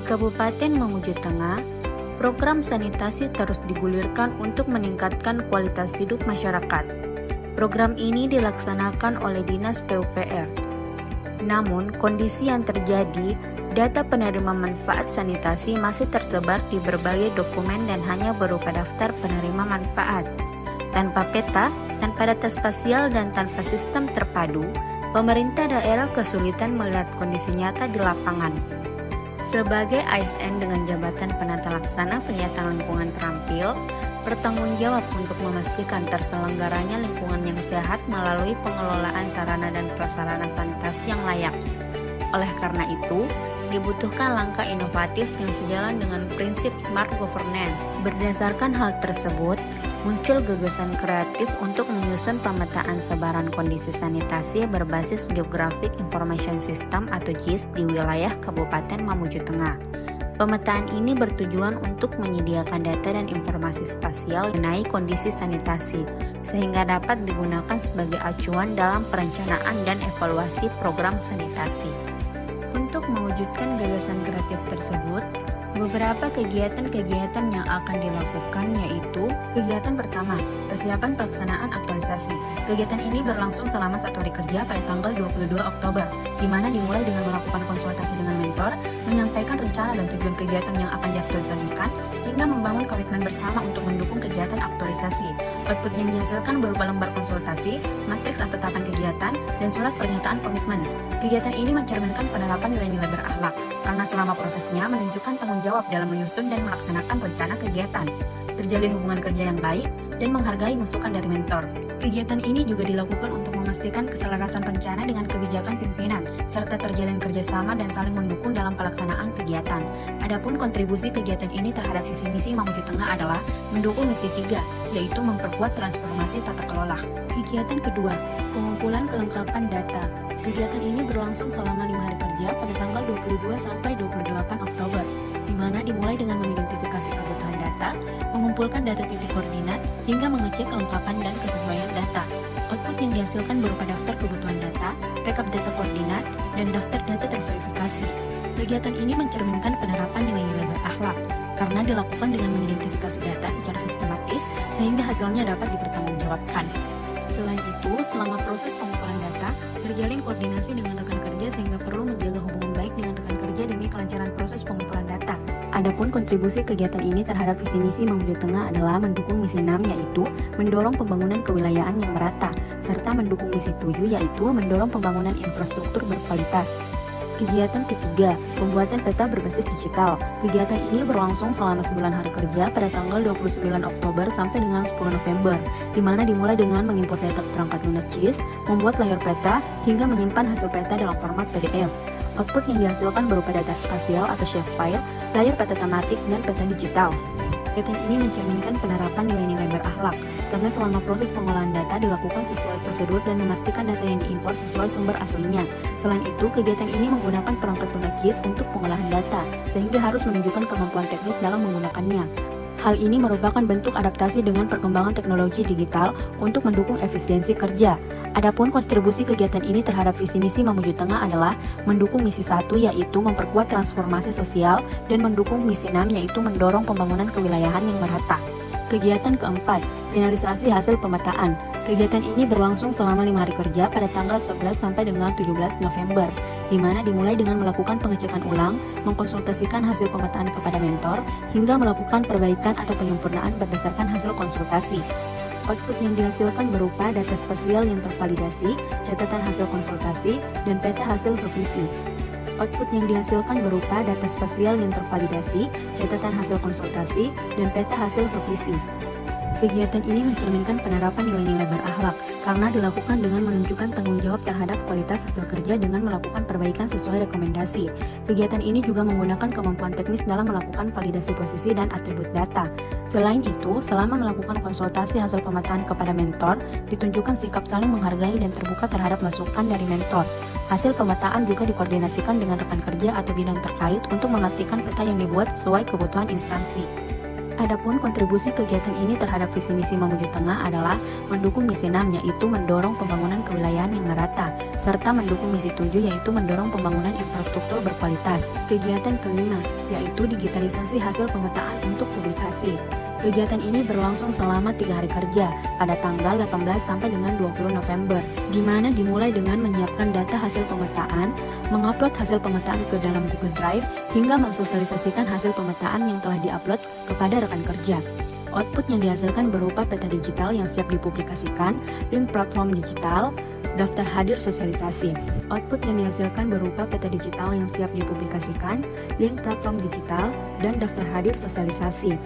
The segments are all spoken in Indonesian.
Kabupaten Mamuju Tengah, program sanitasi terus digulirkan untuk meningkatkan kualitas hidup masyarakat. Program ini dilaksanakan oleh Dinas PUPR. Namun, kondisi yang terjadi, data penerima manfaat sanitasi masih tersebar di berbagai dokumen dan hanya berupa daftar penerima manfaat. Tanpa peta, tanpa data spasial, dan tanpa sistem terpadu, pemerintah daerah kesulitan melihat kondisi nyata di lapangan. Sebagai ASN dengan jabatan penata laksana penyitaan lingkungan terampil, bertanggung jawab untuk memastikan terselenggaranya lingkungan yang sehat melalui pengelolaan sarana dan prasarana sanitasi yang layak. Oleh karena itu, dibutuhkan langkah inovatif yang sejalan dengan prinsip smart governance. Berdasarkan hal tersebut, muncul gagasan kreatif untuk menyusun pemetaan sebaran kondisi sanitasi berbasis Geographic Information System atau GIS di wilayah Kabupaten Mamuju Tengah. Pemetaan ini bertujuan untuk menyediakan data dan informasi spasial mengenai kondisi sanitasi, sehingga dapat digunakan sebagai acuan dalam perencanaan dan evaluasi program sanitasi. Untuk mewujudkan gagasan kreatif tersebut, beberapa kegiatan-kegiatan yang akan dilakukan yaitu kegiatan pertama, persiapan pelaksanaan aktualisasi. Kegiatan ini berlangsung selama 1 hari kerja pada tanggal 22 Oktober, di mana dimulai dengan melakukan konsultasi dengan mentor, menyampaikan rencana dan tujuan kegiatan yang akan diaktualisasikan, hingga membangun komitmen bersama untuk mendukung kegiatan aktualisasi. Output yang dihasilkan berupa lembar konsultasi, matriks atau tahapan kegiatan, dan surat pernyataan komitmen. Kegiatan ini mencerminkan penerapan nilai-nilai berakhlak, karena selama prosesnya menunjukkan tanggung jawab dalam menyusun dan melaksanakan rencana kegiatan, terjalin hubungan kerja yang baik, dan menghargai masukan dari mentor. Kegiatan ini juga dilakukan untuk memastikan keselarasan rencana dengan kebijakan pimpinan, serta terjalin kerjasama dan saling mendukung dalam pelaksanaan kegiatan. Adapun kontribusi kegiatan ini terhadap visi misi Mamuju Tengah adalah mendukung misi 3, yaitu memperkuat transformasi tata kelola. Kegiatan kedua, pengumpulan kelengkapan data. Kegiatan ini berlangsung selama 5 hari kerja pada tanggal 22 sampai 28 Oktober, di mana dimulai dengan mengidentifikasi kebutuhan data, mengumpulkan data titik koordinat, hingga mengecek kelengkapan dan kesesuaian data. Output yang dihasilkan berupa daftar kebutuhan data, rekap data koordinat, dan daftar data terverifikasi. Kegiatan ini mencerminkan penerapan nilai-nilai berakhlak, karena dilakukan dengan mengidentifikasi data secara sistematis, sehingga hasilnya dapat dipertanggungjawabkan. Selain itu, selama proses pengumpulan data, terjalin koordinasi dengan rekan kerja sehingga perlu menjaga hubungan baik dengan rekan kerja demi kelancaran proses pengumpulan data. Adapun kontribusi kegiatan ini terhadap visi misi Mamuju Tengah adalah mendukung misi 6 yaitu mendorong pembangunan kewilayahan yang merata, serta mendukung misi 7 yaitu mendorong pembangunan infrastruktur berkualitas. Kegiatan ketiga, pembuatan peta berbasis digital. Kegiatan ini berlangsung selama 9 hari kerja pada tanggal 29 Oktober sampai dengan 10 November, di mana dimulai dengan mengimport data ke perangkat lunak GIS, membuat layar peta, hingga menyimpan hasil peta dalam format PDF. Output yang dihasilkan berupa data spasial atau shapefile, layar peta tematik, dan peta digital. Kegiatan ini mencerminkan penerapan nilai-nilai berakhlak, karena selama proses pengolahan data dilakukan sesuai prosedur dan memastikan data yang diimpor sesuai sumber aslinya. Selain itu, kegiatan ini menggunakan perangkat lunak GIS untuk pengolahan data, sehingga harus menunjukkan kemampuan teknis dalam menggunakannya. Hal ini merupakan bentuk adaptasi dengan perkembangan teknologi digital untuk mendukung efisiensi kerja. Adapun kontribusi kegiatan ini terhadap visi misi Mamuju Tengah adalah mendukung misi 1 yaitu memperkuat transformasi sosial dan mendukung misi 6 yaitu mendorong pembangunan kewilayahan yang merata. Kegiatan keempat, finalisasi hasil pemetaan. Kegiatan ini berlangsung selama 5 hari kerja pada tanggal 11 sampai dengan 17 November, di mana dimulai dengan melakukan pengecekan ulang, mengkonsultasikan hasil pemetaan kepada mentor, hingga melakukan perbaikan atau penyempurnaan berdasarkan hasil konsultasi. Output yang dihasilkan berupa data spasial yang tervalidasi, catatan hasil konsultasi, dan peta hasil revisi. Output yang dihasilkan berupa data spasial yang tervalidasi, catatan hasil konsultasi, dan peta hasil revisi. Kegiatan ini mencerminkan penerapan nilai-nilai berakhlak, karena dilakukan dengan menunjukkan tanggung jawab terhadap kualitas hasil kerja dengan melakukan perbaikan sesuai rekomendasi. Kegiatan ini juga menggunakan kemampuan teknis dalam melakukan validasi posisi dan atribut data. Selain itu, selama melakukan konsultasi hasil pemetaan kepada mentor, ditunjukkan sikap saling menghargai dan terbuka terhadap masukan dari mentor. Hasil pemetaan juga dikoordinasikan dengan rekan kerja atau bidang terkait untuk memastikan peta yang dibuat sesuai kebutuhan instansi. Adapun kontribusi kegiatan ini terhadap visi misi Mamuju Tengah adalah mendukung misi 6 yaitu mendorong pembangunan kewilayahan yang merata, serta mendukung misi 7 yaitu mendorong pembangunan infrastruktur berkualitas. Kegiatan kelima yaitu digitalisasi hasil pemetaan untuk publikasi. Kegiatan ini berlangsung selama 3 hari kerja pada tanggal 18 sampai dengan 20 November, di mana dimulai dengan menyiapkan data hasil pemetaan, mengupload hasil pemetaan ke dalam Google Drive, hingga mensosialisasikan hasil pemetaan yang telah diupload kepada rekan kerja. Output yang dihasilkan berupa peta digital yang siap dipublikasikan, link platform digital, daftar hadir sosialisasi. Output yang dihasilkan berupa peta digital yang siap dipublikasikan, link platform digital, dan daftar hadir sosialisasi.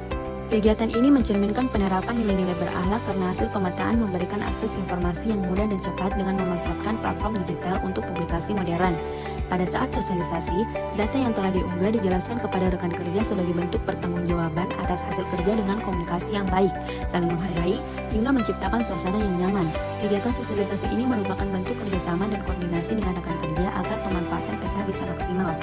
Kegiatan ini mencerminkan penerapan nilai-nilai berakhlak karena hasil pemetaan memberikan akses informasi yang mudah dan cepat dengan memanfaatkan platform digital untuk publikasi modern. Pada saat sosialisasi, data yang telah diunggah dijelaskan kepada rekan kerja sebagai bentuk pertanggungjawaban atas hasil kerja dengan komunikasi yang baik, saling menghargai, hingga menciptakan suasana yang nyaman. Kegiatan sosialisasi ini merupakan bentuk kerjasama dan koordinasi dengan rekan kerja agar pemanfaatan peta bisa maksimal.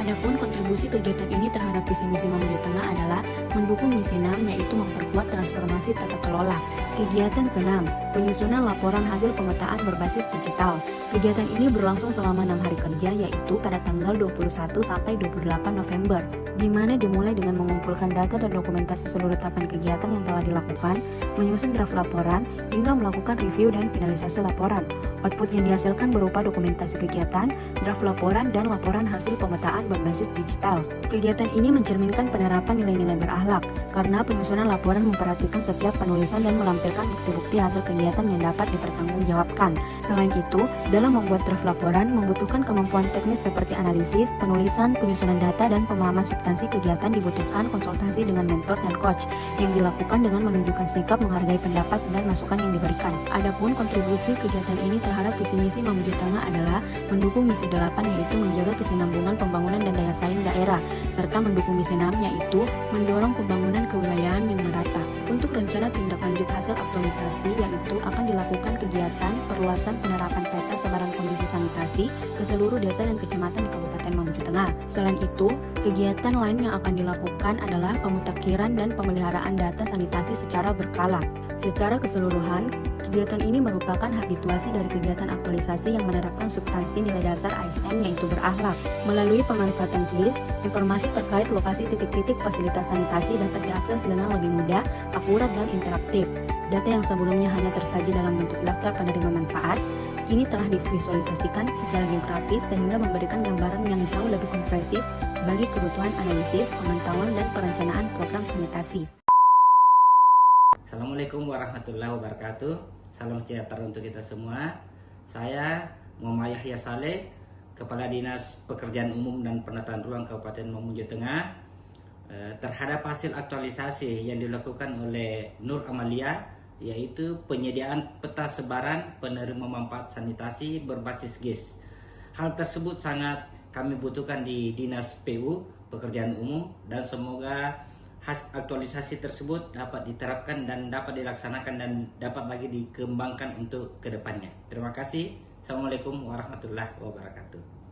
Adapun kontribusi kegiatan ini terhadap visi misi Mamuju Tengah adalah mendukung misi 6 yaitu memperkuat transformasi tata kelola. Kegiatan ke-6, penyusunan laporan hasil pemetaan berbasis digital. Kegiatan ini berlangsung selama 6 hari kerja yaitu pada tanggal 21 sampai 28 November, di mana dimulai dengan mengumpulkan data dan dokumentasi seluruh tahapan kegiatan yang telah dilakukan, menyusun draft laporan, hingga melakukan review dan finalisasi laporan. Output yang dihasilkan berupa dokumentasi kegiatan, draft laporan, dan laporan hasil pemetaan berbasis digital. Kegiatan ini mencerminkan penerapan nilai-nilai berakhlak, karena penyusunan laporan memperhatikan setiap penulisan dan melampirkan bukti-bukti hasil kegiatan yang dapat dipertanggungjawabkan. Selain itu, dalam membuat draft laporan membutuhkan kemampuan teknis seperti analisis, penulisan, penyusunan data, dan pemahaman substansi kegiatan dibutuhkan konsultasi dengan mentor dan coach, yang dilakukan dengan menunjukkan sikap menghargai pendapat dan masukan yang diberikan. Adapun kontribusi kegiatan ini terhadap visi misi Mamuju Tengah adalah mendukung misi 8 yaitu menjaga kesinambungan pembangunan dan daya saing daerah, serta mendukung misi 6 yaitu mendorong pembangunan kewilayahan yang merata. Untuk rencana tindak lanjut hasil aktualisasi yaitu akan dilakukan kegiatan perluasan penerapan peta sebaran kondisi sanitasi ke seluruh desa dan kecamatan di Kabupaten Mamuju Tengah. Selain itu, kegiatan lain yang akan dilakukan adalah pemutakhiran dan pemeliharaan data sanitasi secara berkala. Secara keseluruhan, kegiatan ini merupakan habituasi dari kegiatan aktualisasi yang menerapkan substansi nilai dasar ASN yaitu berakhlak. Melalui pemanfaatan JIS, informasi terkait lokasi titik-titik fasilitas sanitasi dapat diakses dengan lebih mudah, akurat, dan interaktif. Data yang sebelumnya hanya tersaji dalam bentuk daftar penerima manfaat, kini telah divisualisasikan secara geografis sehingga memberikan gambaran yang jauh lebih komprehensif bagi kebutuhan analisis, pemantauan, dan perencanaan program sanitasi. Assalamualaikum warahmatullahi wabarakatuh. Salam sejahtera untuk kita semua. Saya Muhammad Yahya Saleh, Kepala Dinas Pekerjaan Umum dan Penataan Ruang Kabupaten Mamuju Tengah. Terhadap hasil aktualisasi yang dilakukan oleh Nur Amalia, yaitu penyediaan peta sebaran penerima manfaat sanitasi berbasis GIS. Hal tersebut sangat kami butuhkan di Dinas PU Pekerjaan Umum, dan semoga aktualisasi tersebut dapat diterapkan dan dapat dilaksanakan dan dapat lagi dikembangkan untuk kedepannya. Terima kasih. Assalamualaikum warahmatullahi wabarakatuh.